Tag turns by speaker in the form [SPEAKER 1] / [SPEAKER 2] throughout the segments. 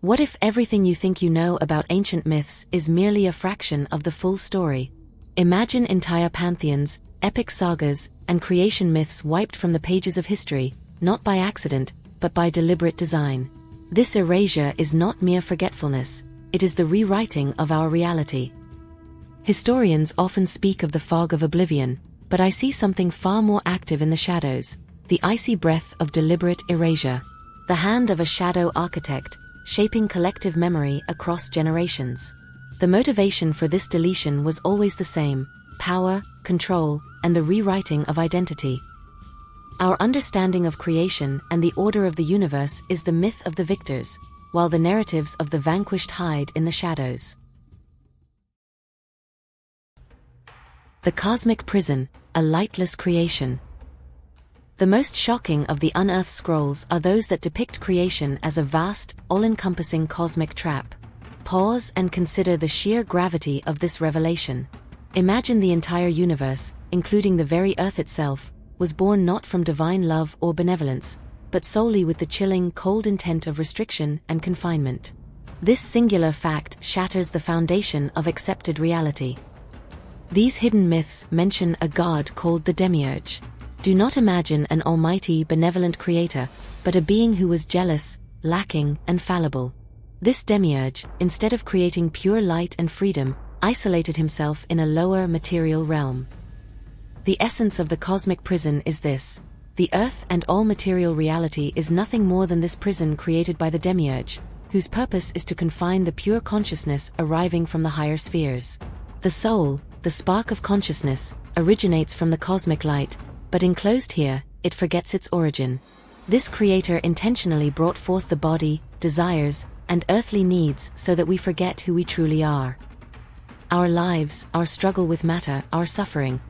[SPEAKER 1] What if everything you think you know about ancient myths is merely a fraction of the full story? Imagine entire pantheons, epic sagas, and creation myths wiped from the pages of history, not by accident, but by deliberate design. This erasure is not mere forgetfulness, it is the rewriting of our reality. Historians often speak of the fog of oblivion, but I see something far more active in the shadows, the icy breath of deliberate erasure. The hand of a shadow architect, shaping collective memory across generations. The motivation for this deletion was always the same: power, control, and the rewriting of identity. Our understanding of creation and the order of the universe is the myth of the victors, while the narratives of the vanquished hide in the shadows. The cosmic prison, a lightless creation. The most shocking of the unearthed scrolls are those that depict creation as a vast, all-encompassing cosmic trap. Pause and consider the sheer gravity of this revelation. Imagine the entire universe, including the very earth itself, was born not from divine love or benevolence, but solely with the chilling, cold intent of restriction and confinement. This singular fact shatters the foundation of accepted reality. These hidden myths mention a god called the Demiurge. Do not imagine an almighty, benevolent creator, but a being who was jealous, lacking, and fallible. This Demiurge, instead of creating pure light and freedom, isolated himself in a lower material realm. The essence of the cosmic prison is this: the earth and all material reality is nothing more than this prison created by the Demiurge, whose purpose is to confine the pure consciousness arriving from the higher spheres. The soul, the spark of consciousness, originates from the cosmic light, but enclosed here, it forgets its origin. This creator intentionally brought forth the body, desires, and earthly needs so that we forget who we truly are. Our lives, our struggle with matter, our suffering.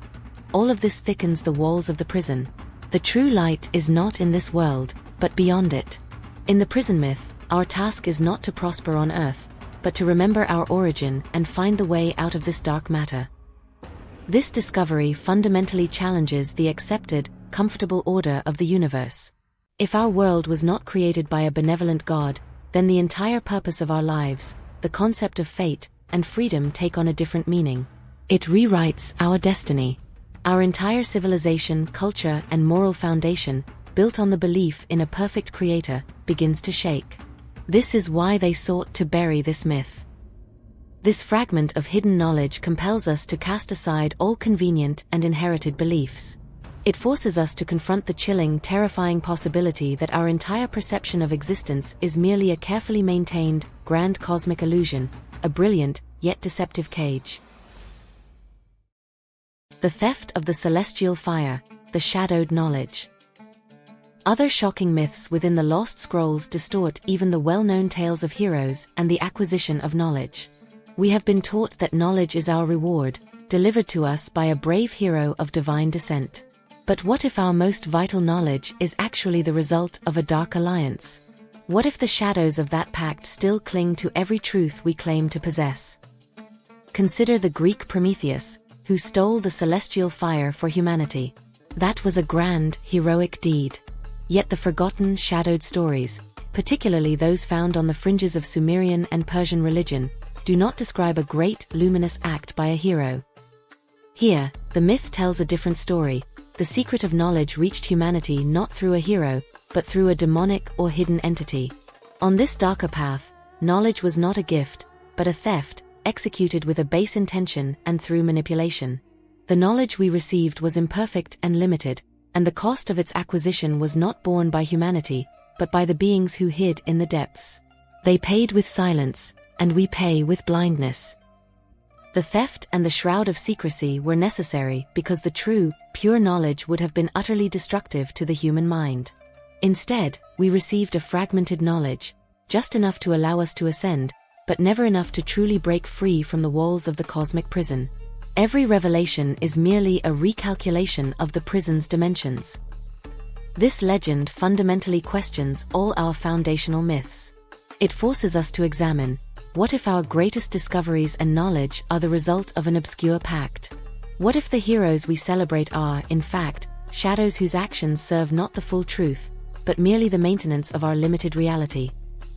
[SPEAKER 1] All of this thickens the walls of the prison. The true light is not in this world, but beyond it. In the prison myth, our task is not to prosper on earth, but to remember our origin and find the way out of this dark matter. This discovery fundamentally challenges the accepted, comfortable order of the universe. If our world was not created by a benevolent God, then the entire purpose of our lives, the concept of fate, and freedom take on a different meaning. It rewrites our destiny. Our entire civilization, culture, and moral foundation, built on the belief in a perfect creator, begins to shake. This is why they sought to bury this myth. This fragment of hidden knowledge compels us to cast aside all convenient and inherited beliefs. It forces us to confront the chilling, terrifying possibility that our entire perception of existence is merely a carefully maintained, grand cosmic illusion, a brilliant, yet deceptive cage. The theft of the celestial fire, the shadowed knowledge. Other shocking myths within the lost scrolls distort even the well-known tales of heroes and the acquisition of knowledge. We have been taught that knowledge is our reward, delivered to us by a brave hero of divine descent. But what if our most vital knowledge is actually the result of a dark alliance? What if the shadows of that pact still cling to every truth we claim to possess? Consider the Greek Prometheus, who stole the celestial fire for humanity. That was a grand, heroic deed. Yet the forgotten, shadowed stories, particularly those found on the fringes of Sumerian and Persian religion, do not describe a great, luminous act by a hero. Here, the myth tells a different story. The secret of knowledge reached humanity not through a hero, but through a demonic or hidden entity. On this darker path, knowledge was not a gift, but a theft, executed with a base intention and through manipulation. The knowledge we received was imperfect and limited, and the cost of its acquisition was not borne by humanity, but by the beings who hid in the depths. They paid with silence, and we pay with blindness. The theft and the shroud of secrecy were necessary because the true, pure knowledge would have been utterly destructive to the human mind. Instead, we received a fragmented knowledge, just enough to allow us to ascend, but never enough to truly break free from the walls of the cosmic prison. Every revelation is merely a recalculation of the prison's dimensions. This legend fundamentally questions all our foundational myths. It forces us to examine, what if our greatest discoveries and knowledge are the result of an obscure pact? What if the heroes we celebrate are, in fact, shadows whose actions serve not the full truth, but merely the maintenance of our limited reality?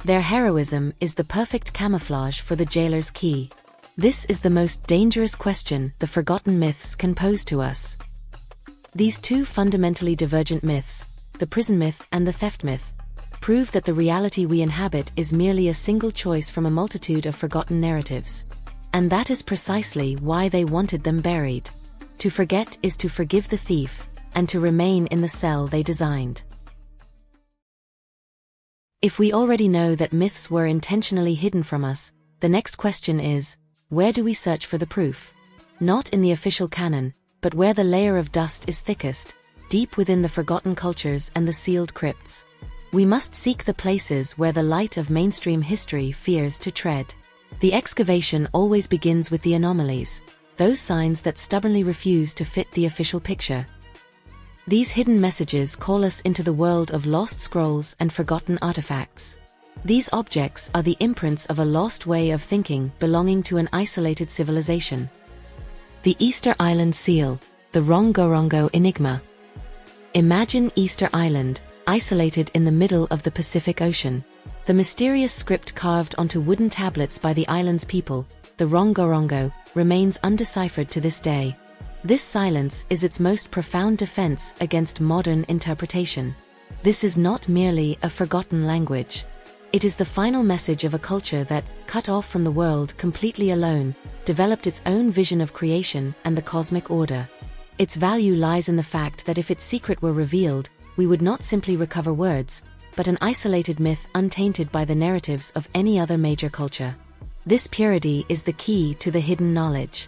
[SPEAKER 1] Their heroism is the perfect camouflage for the jailer's key. This is the most dangerous question the forgotten myths can pose to us. These two fundamentally divergent myths, the prison myth and the theft myth, prove that the reality we inhabit is merely a single choice from a multitude of forgotten narratives. And that is precisely why they wanted them buried. To forget is to forgive the thief, and to remain in the cell they designed. If we already know that myths were intentionally hidden from us, the next question is, where do we search for the proof? Not in the official canon, but where the layer of dust is thickest, deep within the forgotten cultures and the sealed crypts. We must seek the places where the light of mainstream history fears to tread. The excavation always begins with the anomalies, those signs that stubbornly refuse to fit the official picture. These hidden messages call us into the world of lost scrolls and forgotten artifacts. These objects are the imprints of a lost way of thinking belonging to an isolated civilization. The Easter Island Seal, the Rongorongo Enigma. Imagine Easter Island, isolated in the middle of the Pacific Ocean. The mysterious script carved onto wooden tablets by the island's people, the Rongorongo, remains undeciphered to this day. This silence is its most profound defense against modern interpretation. This is not merely a forgotten language. It is the final message of a culture that, cut off from the world completely alone, developed its own vision of creation and the cosmic order. Its value lies in the fact that if its secret were revealed, we would not simply recover words, but an isolated myth untainted by the narratives of any other major culture. This purity is the key to the hidden knowledge.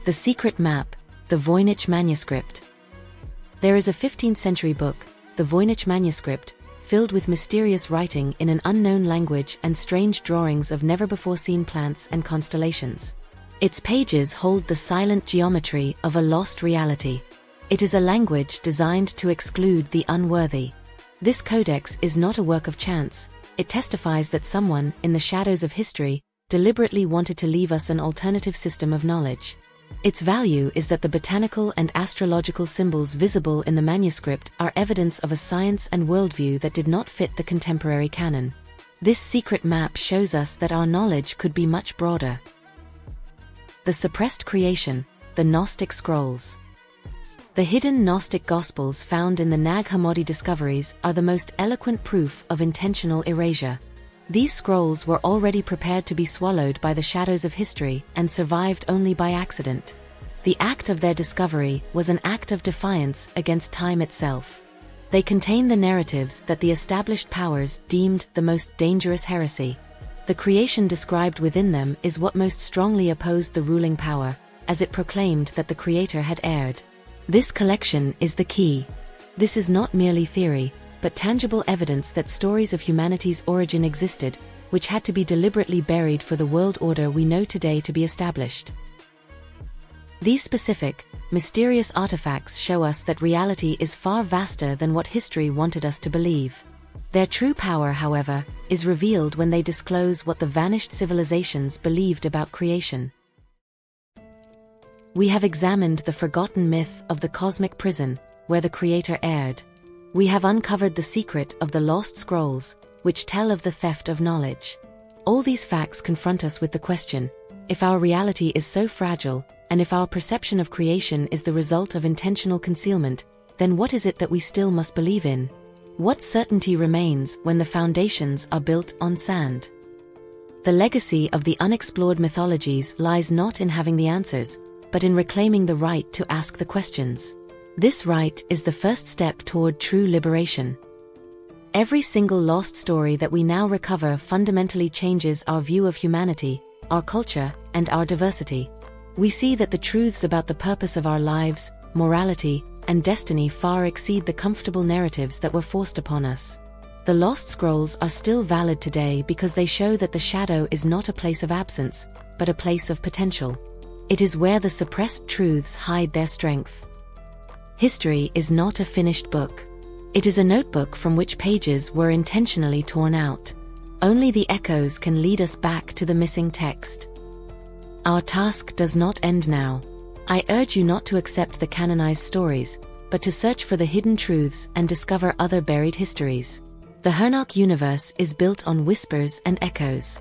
[SPEAKER 1] The secret map, the Voynich Manuscript. There is a 15th century book, the Voynich Manuscript, filled with mysterious writing in an unknown language and strange drawings of never-before-seen plants and constellations. Its pages hold the silent geometry of a lost reality. It is a language designed to exclude the unworthy. This codex is not a work of chance. It testifies that someone, in the shadows of history, deliberately wanted to leave us an alternative system of knowledge. Its value is that the botanical and astrological symbols visible in the manuscript are evidence of a science and worldview that did not fit the contemporary canon. This secret map shows us that our knowledge could be much broader. The suppressed creation, the Gnostic scrolls. The hidden Gnostic Gospels found in the Nag Hammadi discoveries are the most eloquent proof of intentional erasure. These scrolls were already prepared to be swallowed by the shadows of history and survived only by accident. The act of their discovery was an act of defiance against time itself. They contain the narratives that the established powers deemed the most dangerous heresy. The creation described within them is what most strongly opposed the ruling power, as it proclaimed that the Creator had erred. This collection is the key. This is not merely theory, but tangible evidence that stories of humanity's origin existed, which had to be deliberately buried for the world order we know today to be established. These specific, mysterious artifacts show us that reality is far vaster than what history wanted us to believe. Their true power, however, is revealed when they disclose what the vanished civilizations believed about creation. We have examined the forgotten myth of the cosmic prison, where the Creator erred. We have uncovered the secret of the lost scrolls, which tell of the theft of knowledge. All these facts confront us with the question, if our reality is so fragile, and if our perception of creation is the result of intentional concealment, then what is it that we still must believe in? What certainty remains when the foundations are built on sand? The legacy of the unexplored mythologies lies not in having the answers, but in reclaiming the right to ask the questions. This right is the first step toward true liberation. Every single lost story that we now recover fundamentally changes our view of humanity, our culture, and our diversity. We see that the truths about the purpose of our lives, morality, and destiny far exceed the comfortable narratives that were forced upon us. The lost scrolls are still valid today because they show that the shadow is not a place of absence, but a place of potential. It is where the suppressed truths hide their strength. History is not a finished book. It is a notebook from which pages were intentionally torn out. Only the echoes can lead us back to the missing text. Our task does not end now. I urge you not to accept the canonized stories, but to search for the hidden truths and discover other buried histories. The Hernach universe is built on whispers and echoes.